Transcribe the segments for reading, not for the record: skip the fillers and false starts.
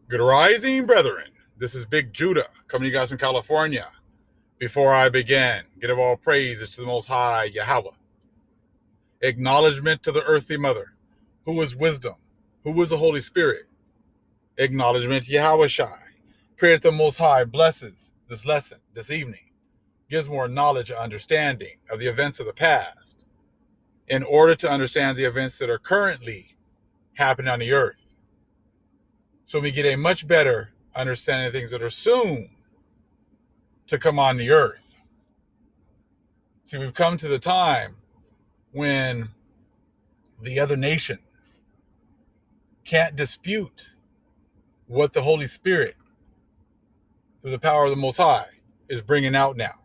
Good rising, brethren. This is Big Judah coming to you guys from California. Before I begin, give all praises to the Most High Yahweh. Acknowledgement to the earthly mother, who is wisdom, who is the Holy Spirit. Acknowledgement to Yahweh Shai. Pray that the Most High blesses this lesson this evening, gives more knowledge and understanding of the events of the past, in order to understand the events that are currently happening on the earth. So we get a much better understanding of things that are soon to come on the earth. See, we've come to the time when the other nations can't dispute what the Holy Spirit, through the power of the Most High, is bringing out now.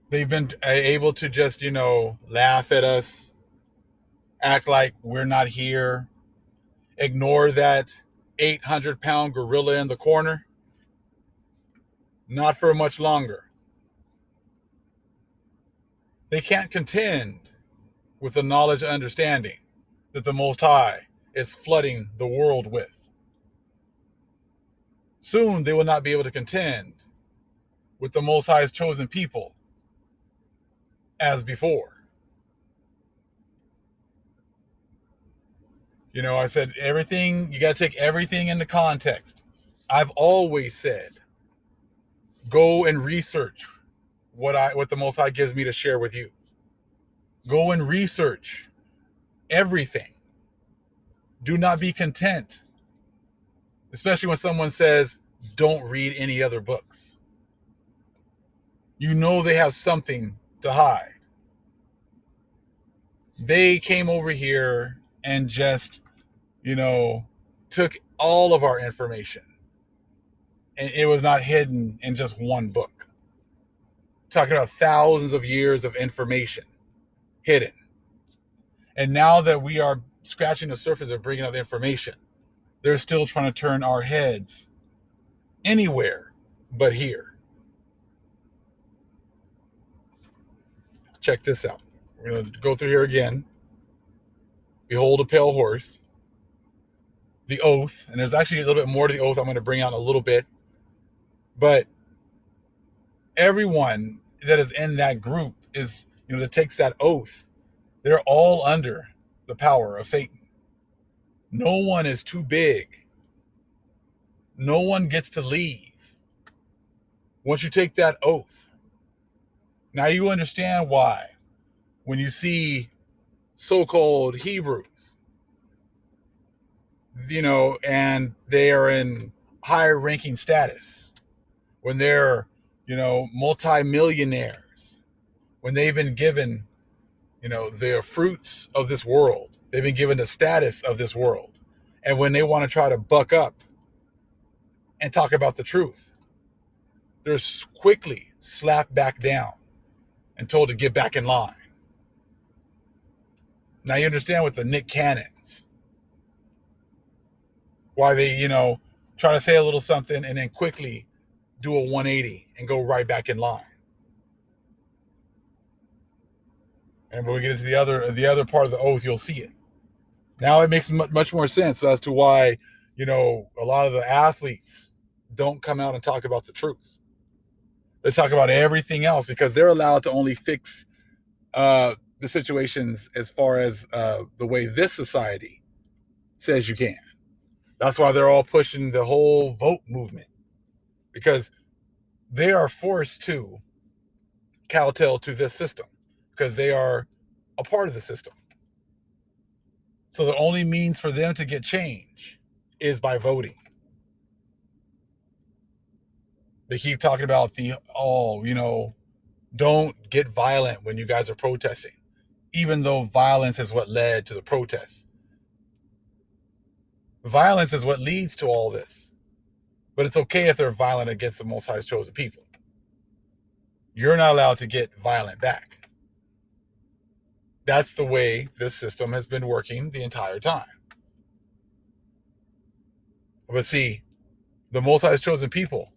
They've been able to just, laugh at us, act like we're not here, ignore that 800-pound gorilla in the corner. Not for much longer. They can't contend with the knowledge and understanding that the Most High is flooding the world with. Soon they will not be able to contend with the Most High's chosen people as before. I said everything, you got to take everything into context. I've always said, go and research what the Most High gives me to share with you. Go and research everything. Do not be content, especially when someone says, don't read any other books. They have something to hide. They came over here and just, took all of our information. And it was not hidden in just one book. Talking about thousands of years of information hidden. And now that we are scratching the surface of bringing out information, they're still trying to turn our heads anywhere but here. Check this out. We're going to go through here again. Behold a pale horse. The oath. And there's actually a little bit more to the oath I'm going to bring out in a little bit. But everyone that is in that group is, that takes that oath, they're all under the power of Satan. No one is too big. No one gets to leave once you take that oath. Now you understand why when you see so-called Hebrews, and they are in higher ranking status, when they're, multi-millionaires, when they've been given, the fruits of this world, they've been given the status of this world. And when they want to try to buck up and talk about the truth, they're quickly slapped back down and told to get back in line. Now you understand with the Nick Cannons, why they, try to say a little something and then quickly do a 180 and go right back in line. And when we get into the other part of the oath, you'll see it. Now it makes much more sense as to why, a lot of the athletes don't come out and talk about the truth. They talk about everything else because they're allowed to only fix the situations as far as the way this society says you can. That's why they're all pushing the whole vote movement, because they are forced to kowtow to this system because they are a part of the system. So the only means for them to get change is by voting. They keep talking about don't get violent when you guys are protesting, even though violence is what led to the protests. Violence is what leads to all this. But it's okay if they're violent against the Most High's chosen people. You're not allowed to get violent back. That's the way this system has been working the entire time. But see, the Most High's chosen people,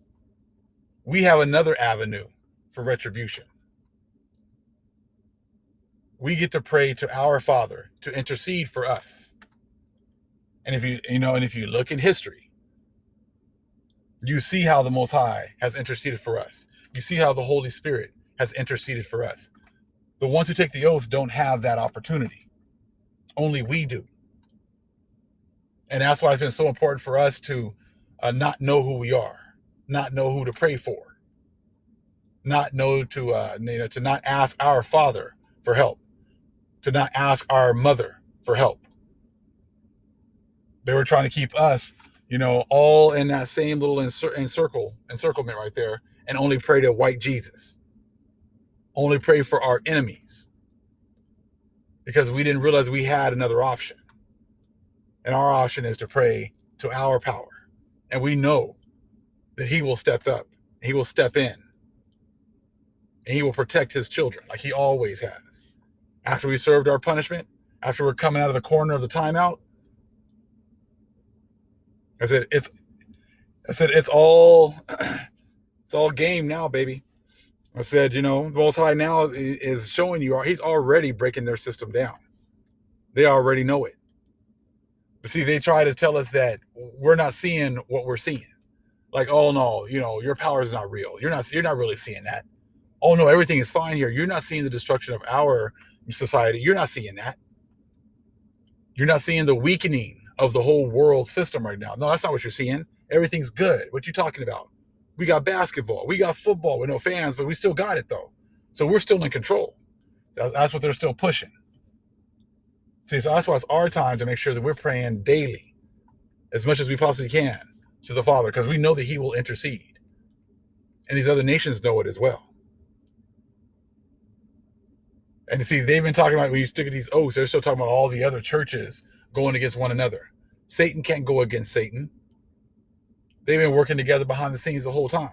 we have another avenue for retribution. We get to pray to our Father to intercede for us. And if you look in history, you see how the Most High has interceded for us. You see how the Holy Spirit has interceded for us. The ones who take the oath don't have that opportunity. Only we do. And that's why it's been so important for us to not know who we are, not know who to pray for, not know to not ask our Father for help, to not ask our mother for help. They were trying to keep us, all in that same little encirclement right there, and only pray to white Jesus, only pray for our enemies, because we didn't realize we had another option. And our option is to pray to our power. And we know that he will step up, he will step in, and he will protect his children like he always has. After we served our punishment, after we're coming out of the corner of the timeout, I said it's all game now, baby. I said, the Most High now is showing you, he's already breaking their system down. They already know it. But see, they try to tell us that we're not seeing what we're seeing. Like, oh no, your power is not real. You're not really seeing that. Oh no, everything is fine here. You're not seeing the destruction of our society. You're not seeing that. You're not seeing the weakening of the whole world system right now. No, that's not what you're seeing. Everything's good. What you talking about? We got basketball. We got football with no fans, but we still got it though. So we're still in control. That's what they're still pushing. See, so that's why it's our time to make sure that we're praying daily, as much as we possibly can, to the Father, because we know that he will intercede. And these other nations know it as well. And see, they've been talking about, when you stick at these oaths, they're still talking about all the other churches going against one another. Satan can't go against Satan. They've been working together behind the scenes the whole time.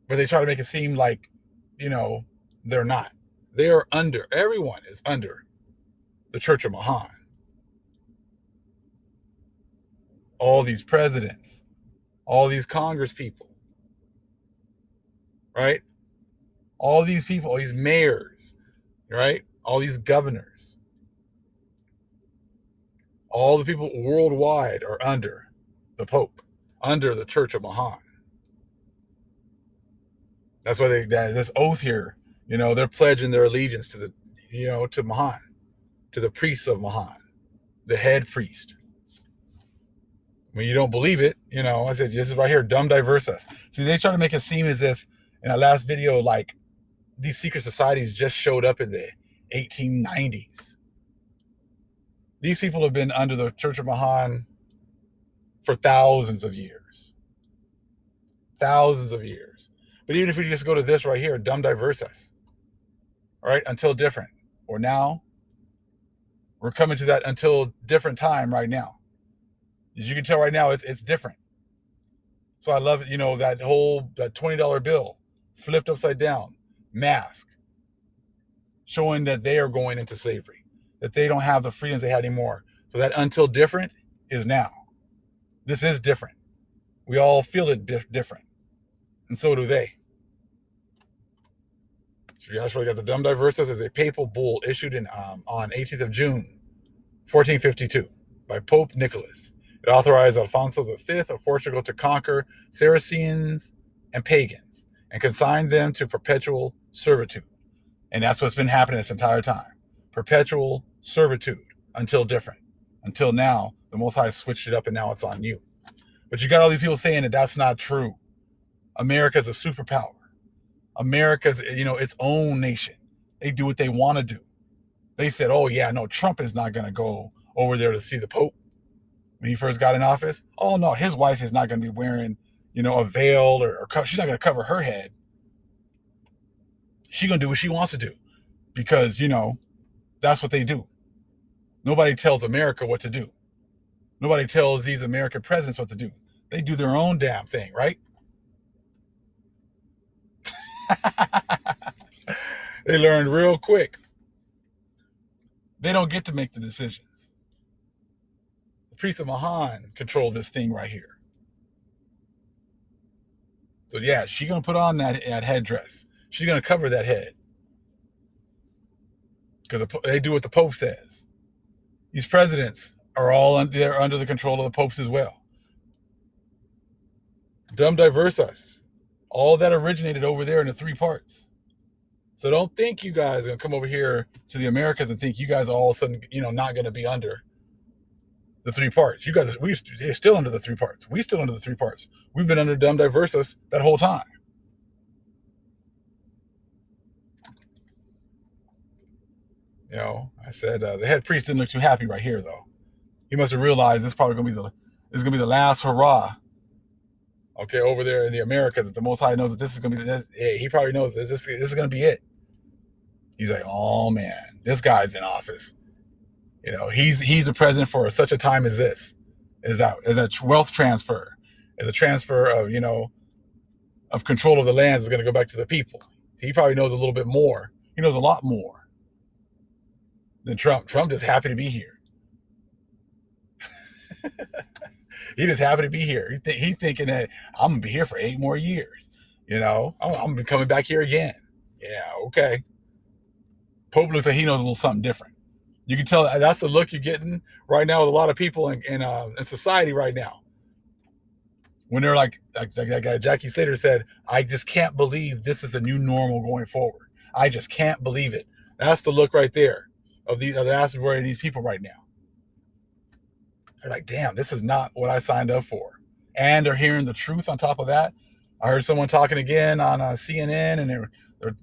But they try to make it seem like, they're not. Everyone is under the Church of Mahan. All these presidents, all these Congress people, right? All these people, all these mayors, right? All these governors, all the people worldwide are under the Pope, under the Church of Mahan. That's why this oath here, they're pledging their allegiance to to Mahan, to the priests of Mahan, the head priest. When you don't believe it, I said, this is right here, dumb diverse us. See, they try to make it seem as if in that last video, like these secret societies just showed up in the 1890s. These people have been under the Church of Mahan for thousands of years. Thousands of years. But even if we just go to this right here, dumb diverse us. All right, until different. Or now, we're coming to that until different time right now. As you can tell right now, it's different. So I love it, that $20 bill flipped upside down, mask, showing that they are going into slavery, that they don't have the freedoms they had anymore. So that until different is now. This is different. We all feel it different. And so do they. So you guys really got the dumb diversus as a papal bull issued on 18th of June, 1452 by Pope Nicholas. It authorized Alfonso V of Portugal to conquer Saracens and pagans and consigned them to perpetual servitude. And that's what's been happening this entire time. Perpetual servitude until different. Until now, the Most High switched it up and now it's on you. But you got all these people saying that that's not true. America's a superpower. America's, its own nation. They do what they want to do. They said, oh yeah, no, Trump is not going to go over there to see the Pope when he first got in office. Oh no, his wife is not going to be wearing, a veil or she's not going to cover her head. She's going to do what she wants to do because, that's what they do. Nobody tells America what to do. Nobody tells these American presidents what to do. They do their own damn thing, right? They learned real quick. They don't get to make the decisions. The priests of Mahan control this thing right here. So yeah, she's going to put on that headdress. She's going to cover that head. Because they do what the Pope says. These presidents are all under the control of the popes as well. Dum diverse us. All that originated over there in the three parts. So don't think you guys are gonna come over here to the Americas and think you guys are all of a sudden, not gonna be under the three parts. You guys, they're still under the three parts. We still under the three parts. We've been under Dum diverse us that whole time. I said the head priest didn't look too happy right here though. He must have realized this is probably gonna be the last hurrah. Okay, over there in the Americas, that the Most High knows that this is gonna be. He probably knows that this is gonna be it. He's like, oh man, this guy's in office. He's a president for such a time as this. Is that wealth transfer? Is a transfer of control of the lands is going to go back to the people. He probably knows a little bit more. He knows a lot more than Trump. Trump just happy to be here. He just happy to be here. He's thinking that I'm gonna be here for 8 more years. I'm gonna be coming back here again. Yeah, okay. Pope looks like he knows a little something different. You can tell that's the look you're getting right now with a lot of people in society right now. When they're like that guy Jackie Slater said, I just can't believe this is the new normal going forward. I just can't believe it. That's the look right there of the vast majority of these people right now. They're like, damn, this is not what I signed up for. And they're hearing the truth on top of that. I heard someone talking again on CNN, and they're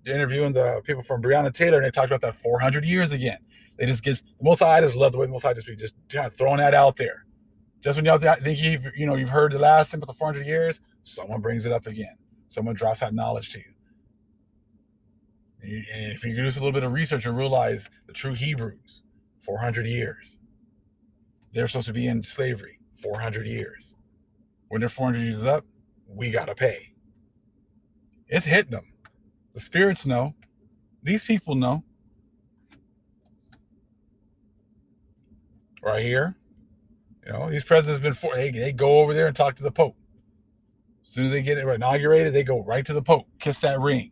interviewing the people from Breonna Taylor, and they talked about that 400 years again. They just get the Most High. I just love the way the Most High just kind of throwing that out there. Just when y'all think you've heard the last thing about the 400 years, someone brings it up again. Someone drops that knowledge to you. And if you do just a little bit of research, you'll realize the true Hebrews, 400 years. They're supposed to be in slavery, 400 years. When their 400 years is up, we got to pay. It's hitting them. The spirits know. These people know. Right here. These presidents they go over there and talk to the Pope. As soon as they get it inaugurated, they go right to the Pope, kiss that ring.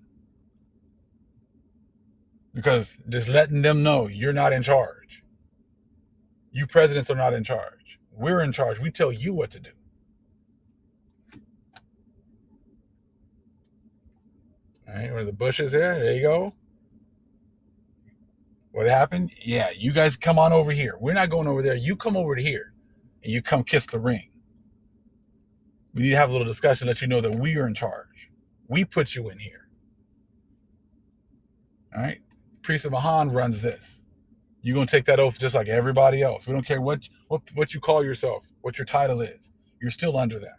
Because just letting them know you're not in charge. You presidents are not in charge. We're in charge. We tell you what to do. All right, where the bushes here, there you go. What happened? Yeah, you guys come on over here. We're not going over there. You come over to here, and you come kiss the ring. We need to have a little discussion, let you know that we are in charge. We put you in here. All right? Priest of Mahan runs this. You're going to take that oath just like everybody else. We don't care what you call yourself, what your title is. You're still under that.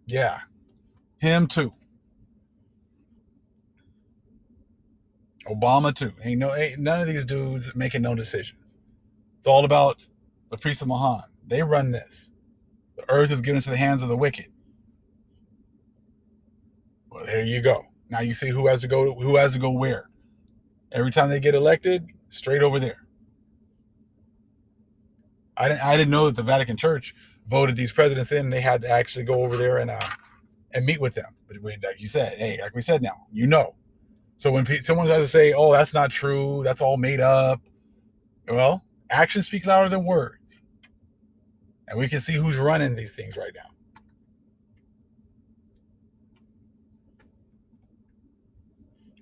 Yeah. Him too. Obama too. Ain't none of these dudes making no decisions. It's all about the priest of Mahan. They run this. The earth is given into the hands of the wicked. Well, there you go. Now you see who has to go where. Every time they get elected, straight over there. I didn't know that the Vatican Church voted these presidents in, and they had to actually go over there and meet with them. But like you said, like we said now, So when someone tries to say, oh, that's not true, that's all made up, well, actions speak louder than words. And we can see who's running these things right now.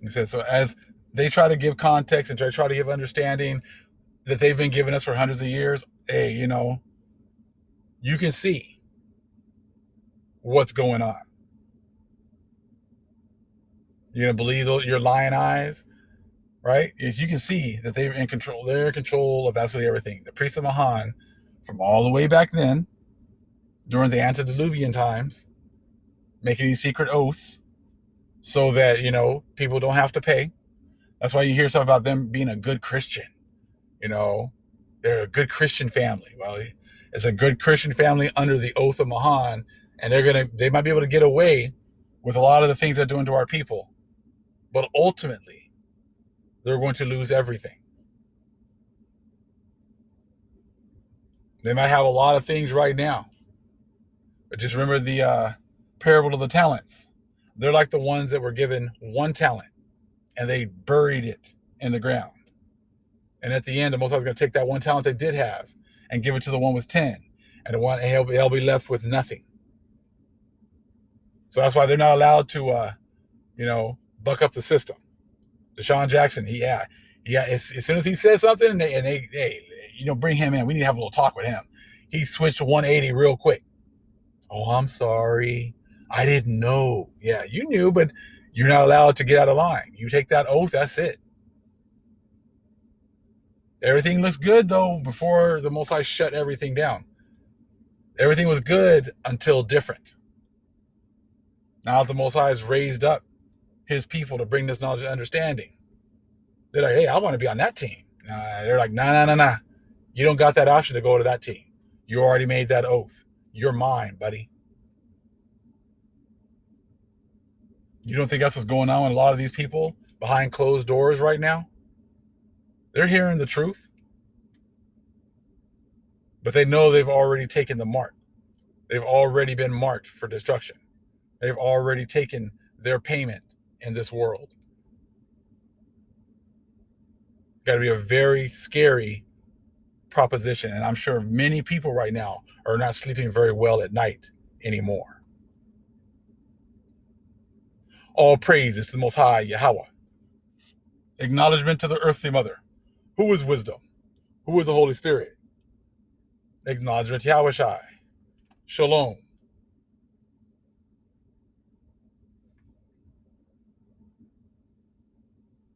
He said, so as they try to give context and try to give understanding that they've been giving us for hundreds of years, hey, you can see what's going on. You're going to believe your lying eyes, right? Is you can see that they're in control. They're in control of absolutely everything. The priests of Mahan, from all the way back then, during the antediluvian times, making these secret oaths so that, people don't have to pay. That's why you hear stuff about them being a good Christian. They're a good Christian family. Well, it's a good Christian family under the oath of Mahan, and they might be able to get away with a lot of the things they're doing to our people. But ultimately, they're going to lose everything. They might have a lot of things right now. But just remember the parable of the talents. They're like the ones that were given one talent, and they buried it in the ground. And at the end, the Most High is going to take that one talent they did have and give it to the one with 10. And they'll be left with nothing. So that's why they're not allowed to, buck up the system. Deshaun Jackson, as soon as he said something, and they bring him in. We need to have a little talk with him. He switched 180 real quick. Oh, I'm sorry. I didn't know. Yeah, you knew, but you're not allowed to get out of line. You take that oath, that's it. Everything looks good, though, before the Most High shut everything down. Everything was good until different. Now the Most High has raised up his people to bring this knowledge and understanding. They're like, hey, I want to be on that team. They're like, nah. You don't got that option to go to that team. You already made that oath. You're mine, buddy. You don't think that's what's going on with a lot of these people behind closed doors right now? They're hearing the truth, but they know they've already taken the mark. They've already been marked for destruction. They've already taken their payment in this world. Got to be a very scary proposition, and I'm sure many people right now are not sleeping very well at night anymore. All praise is to the Most High Yahweh. Acknowledgement to the earthly mother. Who is wisdom? Who is the Holy Spirit? Acknowledgement to Yahweh Shai. Shalom.